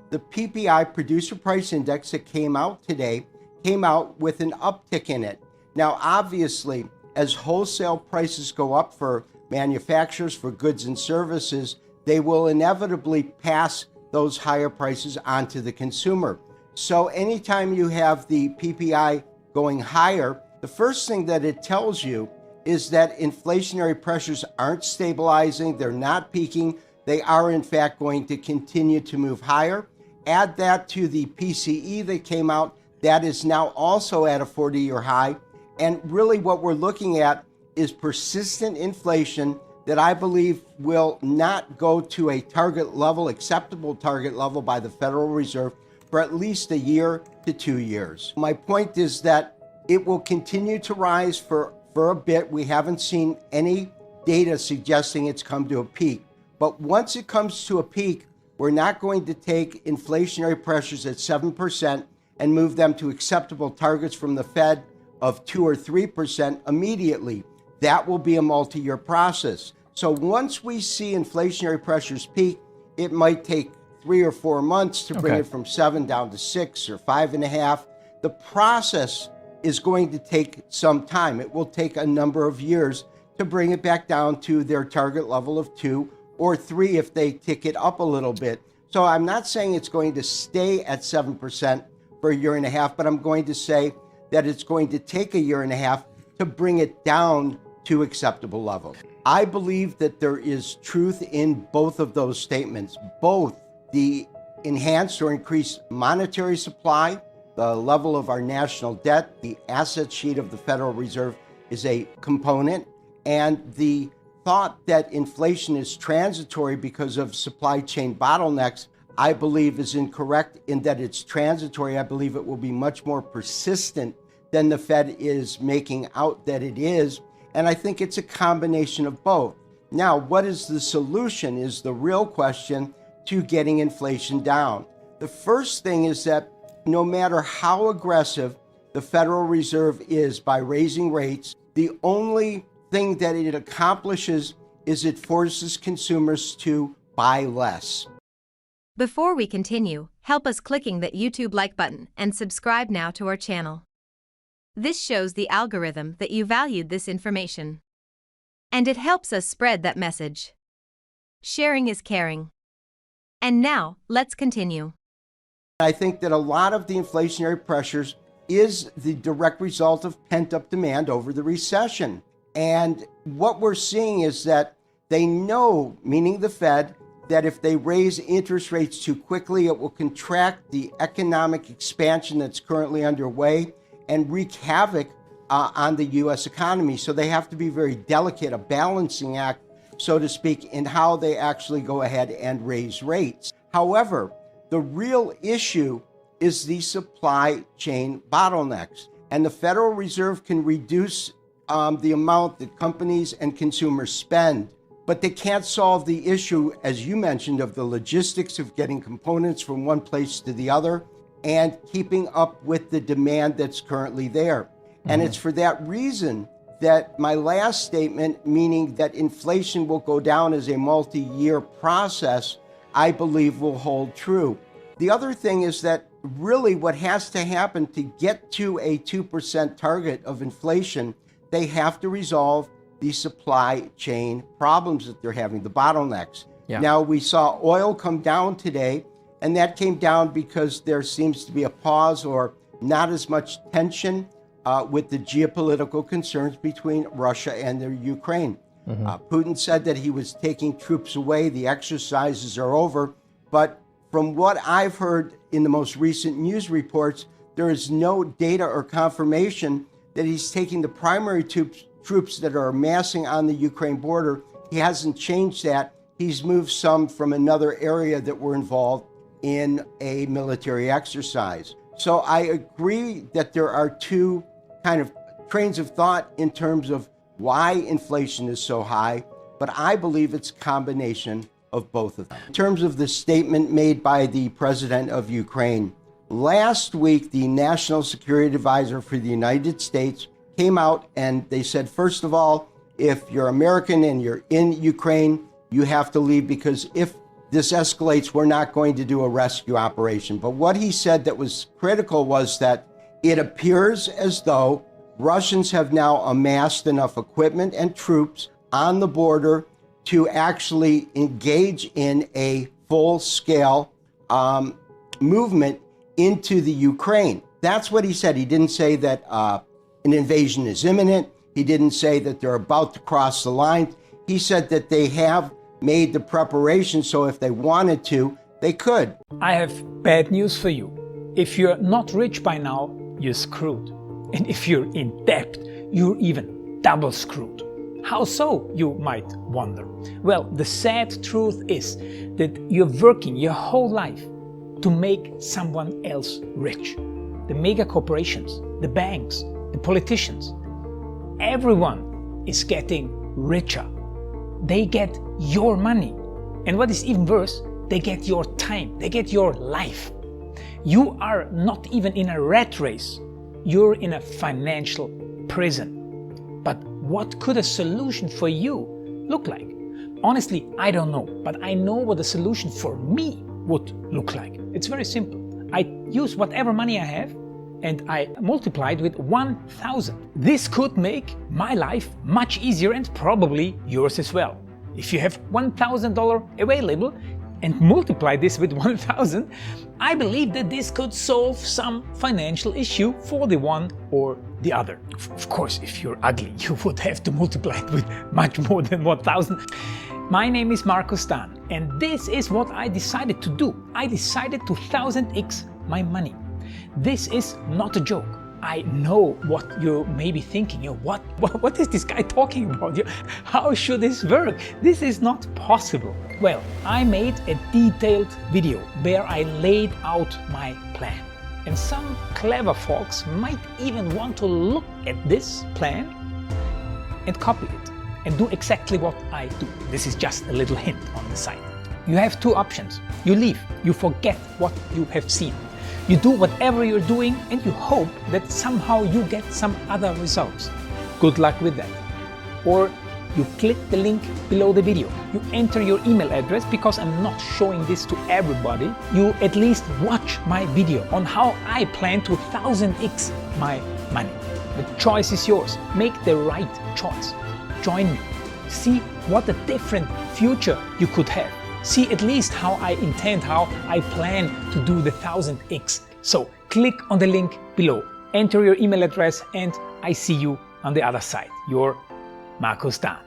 the PPI, Producer Price Index, that came out today, came out with an uptick in it. Now, obviously, as wholesale prices go up for manufacturers, for goods and services, they will inevitably pass those higher prices onto the consumer. So anytime you have the PPI going higher, the first thing that it tells you is that inflationary pressures aren't stabilizing, they're not peaking, they are in fact going to continue to move higher. Add that to the PCE that came out, that is now also at a 40-year high. And really what we're looking at is persistent inflation that I believe will not go to a target level, acceptable target level by the Federal Reserve for at least a year to 2 years. My point is that it will continue to rise for a bit. We haven't seen any data suggesting it's come to a peak. But once it comes to a peak, we're not going to take inflationary pressures at 7% and move them to acceptable targets from the Fed of 2 or 3% immediately. That will be a multi-year process. So once we see inflationary pressures peak, it might take 3 or 4 months to bring it from 7 down to 6 or 5.5. The process is going to take some time. It will take a number of years to bring it back down to their target level of 2 or 3 if they tick it up a little bit. So I'm not saying it's going to stay at 7% for a year and a half, but I'm going to say that it's going to take a year and a half to bring it down to acceptable levels. I believe that there is truth in both of those statements. Both the enhanced or increased monetary supply, the level of our national debt, the asset sheet of the Federal Reserve is a component, and the thought that inflation is transitory because of supply chain bottlenecks, I believe is incorrect in that it's transitory. I believe it will be much more persistent than the Fed is making out that it is. And I think it's a combination of both. Now, what is the solution is the real question to getting inflation down. The first thing is that no matter how aggressive the Federal Reserve is by raising rates, the only thing that it accomplishes is it forces consumers to buy less. Before we continue, help us clicking that YouTube like button and subscribe now to our channel. This shows the algorithm that you valued this information. And it helps us spread that message. Sharing is caring. And now, let's continue. I think that a lot of the inflationary pressures is the direct result of pent-up demand over the recession. And what we're seeing is that they know, meaning the Fed, that if they raise interest rates too quickly, it will contract the economic expansion that's currently underway and wreak havoc on the U.S. economy. So they have to be very delicate, a balancing act, so to speak, in how they actually go ahead and raise rates. However, the real issue is the supply chain bottlenecks. And the Federal Reserve can reduce the amount that companies and consumers spend, but they can't solve the issue, as you mentioned, of the logistics of getting components from one place to the other and keeping up with the demand that's currently there. And it's for that reason that my last statement, meaning that inflation will go down as a multi-year process, I believe will hold true. The other thing is that really what has to happen to get to a 2% target of inflation, they have to resolve the supply chain problems that they're having, the bottlenecks. Now, we saw oil come down today, and that came down because there seems to be a pause or not as much tension with the geopolitical concerns between Russia and the Ukraine. Putin said that he was taking troops away. The exercises are over. But from what I've heard in the most recent news reports, there is no data or confirmation that he's taking the primary troops that are amassing on the Ukraine border. He hasn't changed that. He's moved some from another area that were involved in a military exercise. So I agree that there are two kind of trains of thought in terms of why inflation is so high, but I believe it's a combination of both of them. In terms of the statement made by the president of Ukraine, last week, the National Security Advisor for the United States came out and they said, first of all, if you're American and you're in Ukraine, you have to leave, because if this escalates, we're not going to do a rescue operation. But what he said that was critical was that it appears as though Russians have now amassed enough equipment and troops on the border to actually engage in a full-scale movement into the Ukraine. That's what he said. He didn't say that an invasion is imminent. He didn't say that they're about to cross the line. He said that they have made the preparation, so if they wanted to, they could. I have bad news for you. If you're not rich by now, you're screwed. And if you're in debt, you're even double screwed. How so, you might wonder? Well, the sad truth is that you're working your whole life to make someone else rich. The mega corporations, the banks, the politicians, everyone is getting richer. They get your money. And what is even worse, they get your time, they get your life. You are not even in a rat race. You're in a financial prison. But what could a solution for you look like? Honestly, I don't know, but I know what a solution for me would look like. It's very simple. I use whatever money I have and I multiply it with 1,000. This could make my life much easier and probably yours as well. If you have $1,000 available and multiply this with 1,000, I believe that this could solve some financial issue for the one or the other. Of course, if you're ugly, you would have to multiply it with much more than 1,000. My name is Markus Dahn, and this is what I decided to do. I decided to 1000x my money. This is not a joke. I know what you may be thinking. What is this guy talking about? How should this work? This is not possible. Well, I made a detailed video where I laid out my plan. And some clever folks might even want to look at this plan and copy it and do exactly what I do. This is just a little hint on the side. You have two options. You leave, you forget what you have seen. You do whatever you're doing and you hope that somehow you get some other results. Good luck with that. Or you click the link below the video. You enter your email address because I'm not showing this to everybody. You at least watch my video on how I plan to 1000x my money. The choice is yours. Make the right choice. Join me. See what a different future you could have. See at least how I intend, how I plan to do the 1000x. So click on the link below, enter your email address, and I see you on the other side. Your Markus Dahn.